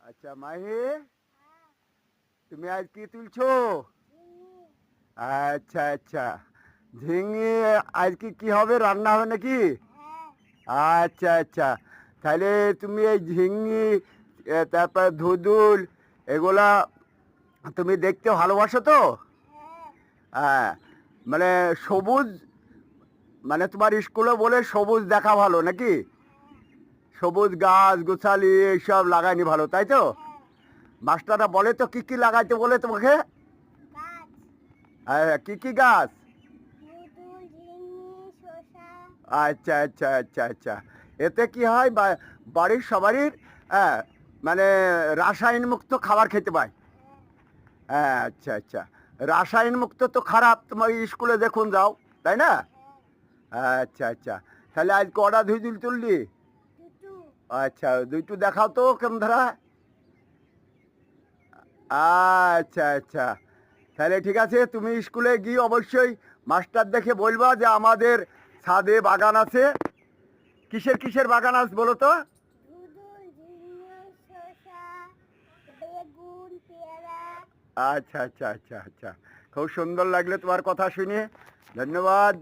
আচ্ছা মাহি, তুমি আজ কি তুলছো? আচ্ছা আচ্ছা, ঝিঙে আজকে কি হবে, রান্না হবে নাকি? আচ্ছা আচ্ছা, তাহলে তুমি এই ঝিঙে তারপর ধুদুল এগুলা তুমি দেখতে ভালোবাসো তো? হ্যাঁ, মানে সবুজ, মানে তোমার স্কুলে বলে সবুজ দেখা ভালো নাকি? সবুজ গাছ গোছালি এইসব লাগাইনি ভালো, তাই তো? মাস্টাররা বলে তো কি কি লাগাইতে বলে তোমাকে? হ্যাঁ, কি কি গাছ? আচ্ছা আচ্ছা আচ্ছা আচ্ছা, এতে কি হয় বাড়ির সবারই হ্যাঁ, মানে রাসায়ন মুক্ত খাবার খেতে পায়। হ্যাঁ আচ্ছা আচ্ছা, রাসায়ন মুক্ত তো খারাপ, তোমার স্কুলে দেখুন যাও, তাই না? আচ্ছা আচ্ছা, তাহলে আজ কটা ধুই তুললি? আচ্ছা, দুইটু দেখাও তো কেমন ধরা। আচ্ছা আচ্ছা, তাহলে ঠিক আছে, তুমি স্কুলে গিয়ে অবশ্যই মাস্টার দেখে বলবা যে আমাদের ছাদে বাগান আছে। কিসের কিসের বাগান আছে বলো তো? আচ্ছা আচ্ছা আচ্ছা আচ্ছা, খুব সুন্দর লাগলো তোমার কথা শুনে, ধন্যবাদ।